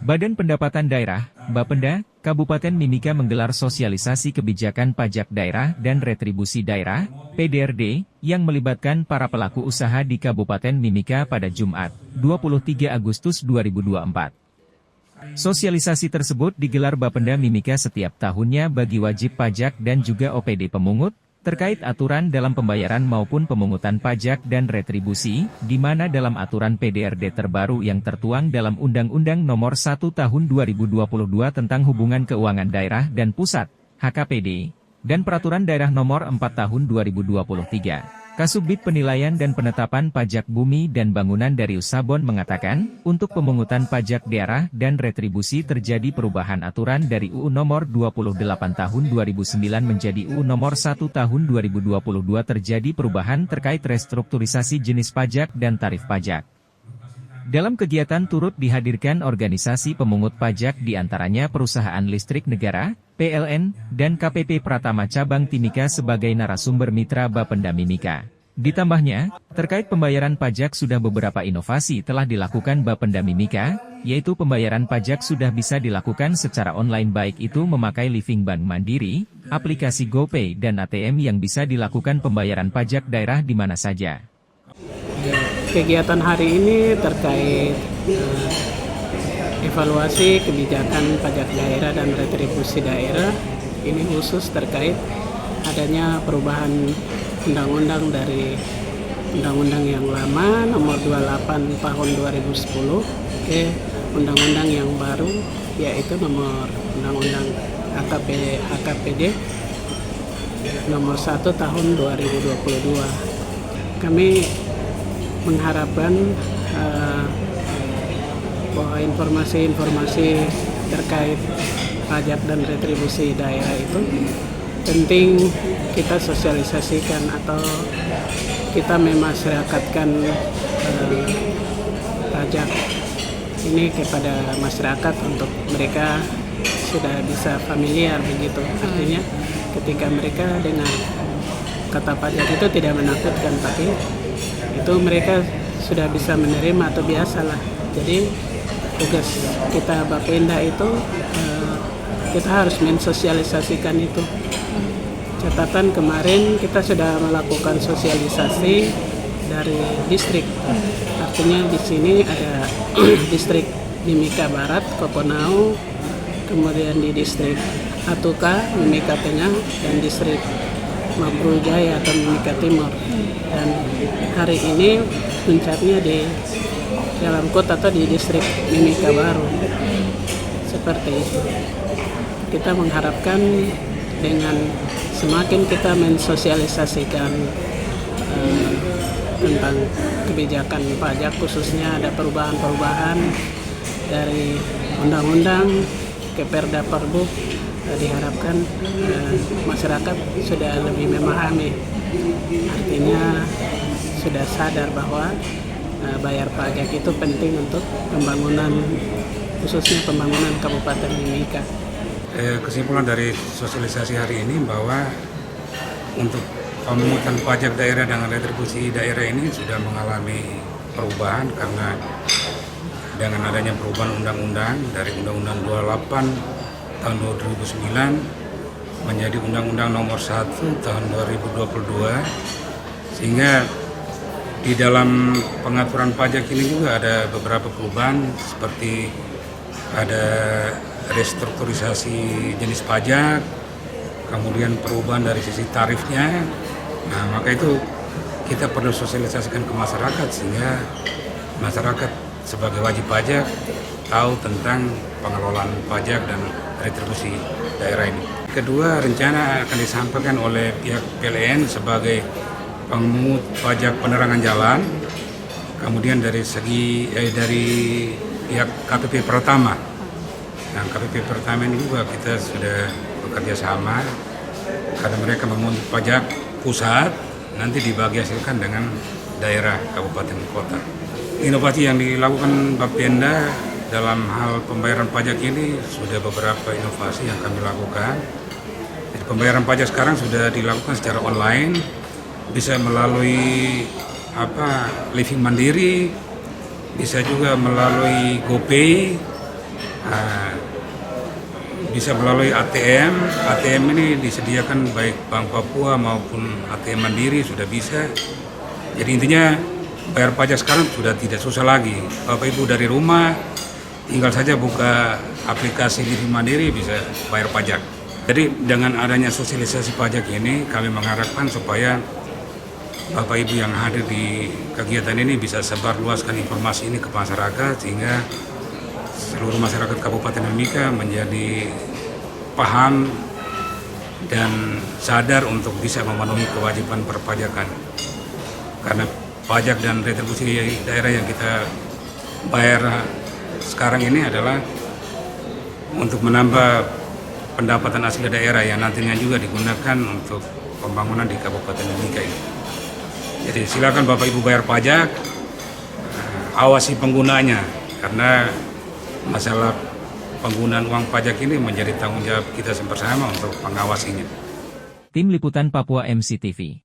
Badan Pendapatan Daerah, Bapenda, Kabupaten Mimika menggelar sosialisasi kebijakan pajak daerah dan retribusi daerah, PDRD, yang melibatkan para pelaku usaha di Kabupaten Mimika pada Jumat, 23 Agustus 2024. Sosialisasi tersebut digelar Bapenda Mimika setiap tahunnya bagi wajib pajak dan juga OPD pemungut, terkait aturan dalam pembayaran maupun pemungutan pajak dan retribusi, di mana dalam aturan PDRD terbaru yang tertuang dalam Undang-Undang Nomor 1 Tahun 2022 tentang Hubungan Keuangan Daerah dan Pusat, HKPD, dan Peraturan Daerah Nomor 4 Tahun 2023. Kasubdit Penilaian dan Penetapan Pajak Bumi dan Bangunan Darius Sabon mengatakan, untuk pemungutan pajak daerah dan retribusi terjadi perubahan aturan dari UU Nomor 28 Tahun 2009 menjadi UU Nomor 1 Tahun 2022 terjadi perubahan terkait restrukturisasi jenis pajak dan tarif pajak. Dalam kegiatan turut dihadirkan organisasi pemungut pajak diantaranya Perusahaan Listrik Negara, PLN, dan KPP Pratama Cabang Timika sebagai narasumber mitra Bapenda Mimika. Ditambahnya, terkait pembayaran pajak sudah beberapa inovasi telah dilakukan Bapenda Mimika, yaitu pembayaran pajak sudah bisa dilakukan secara online baik itu memakai Living Bank Mandiri, aplikasi GoPay dan ATM yang bisa dilakukan pembayaran pajak daerah di mana saja. Kegiatan hari ini terkait evaluasi kebijakan pajak daerah dan retribusi daerah. Ini khusus terkait adanya perubahan undang-undang dari undang-undang yang lama nomor 28 tahun 2010 ke undang-undang yang baru, yaitu nomor undang-undang HKPD nomor 1 tahun 2022. Kami mengharapkan bahwa informasi-informasi terkait pajak dan retribusi daerah itu penting kita sosialisasikan atau kita memasyarakatkan pajak ini kepada masyarakat untuk mereka sudah bisa familiar begitu. Artinya ketika mereka dengar kata pajak itu tidak menakutkan, tapi itu mereka sudah bisa menerima atau biasalah. Jadi tugas kita Bapenda itu kita harus mensosialisasikan itu. Catatan kemarin kita sudah melakukan sosialisasi dari distrik. Artinya di sini ada distrik Mimika Barat, Koponau, kemudian di distrik Atuka, Mimika Tengah, dan distrik Mapru Jaya atau Mimika Timur. Dan hari ini puncaknya di dalam kota atau di distrik Mimika Baru. Seperti itu. Kita mengharapkan dengan semakin kita mensosialisasikan tentang kebijakan pajak, khususnya ada perubahan-perubahan dari undang-undang ke Perda Perbu, diharapkan masyarakat sudah lebih memahami, artinya sudah sadar bahwa bayar pajak itu penting untuk pembangunan, khususnya pembangunan Kabupaten Mimika. Kesimpulan dari sosialisasi hari ini bahwa untuk pemungutan pajak daerah dan retribusi daerah ini sudah mengalami perubahan karena dengan adanya perubahan undang-undang dari Undang-Undang 28 tahun 2009 menjadi Undang-Undang Nomor 1 tahun 2022, sehingga di dalam pengaturan pajak ini juga ada beberapa perubahan seperti ada restrukturisasi jenis pajak, kemudian perubahan dari sisi tarifnya. Nah, maka itu kita perlu sosialisasikan ke masyarakat sehingga masyarakat sebagai wajib pajak tahu tentang pengelolaan pajak dan retribusi daerah ini. Kedua, rencana akan disampaikan oleh pihak PLN sebagai pemungut pajak penerangan jalan. Kemudian dari segi dari pihak KPP Pratama. Nah, KPP Pratama ini juga kita sudah bekerja sama karena mereka memungut pajak pusat, nanti dibagi hasilkan dengan daerah, kabupaten, kota. Inovasi yang dilakukan Bapenda dalam hal pembayaran pajak ini sudah beberapa inovasi yang kami lakukan. Jadi, pembayaran pajak sekarang sudah dilakukan secara online, bisa melalui Living Mandiri, bisa juga melalui GoPay, Nah, bisa melalui ATM. ATM ini disediakan baik Bank Papua maupun ATM Mandiri sudah bisa. Jadi intinya bayar pajak sekarang sudah tidak susah lagi. Bapak Ibu dari rumah tinggal saja buka aplikasi Livi Mandiri bisa bayar pajak. Jadi dengan adanya sosialisasi pajak ini kami mengharapkan supaya Bapak Ibu yang hadir di kegiatan ini bisa sebarluaskan informasi ini ke masyarakat sehingga seluruh masyarakat Kabupaten Mimika menjadi paham dan sadar untuk bisa memenuhi kewajiban perpajakan. Karena pajak dan retribusi daerah yang kita bayar sekarang ini adalah untuk menambah pendapatan asli daerah yang nantinya juga digunakan untuk pembangunan di Kabupaten Mimika ini. Jadi silakan Bapak Ibu bayar pajak, awasi penggunanya karena masalah penggunaan uang pajak ini menjadi tanggung jawab kita bersama untuk mengawasinya. Tim Liputan Papua MCTV.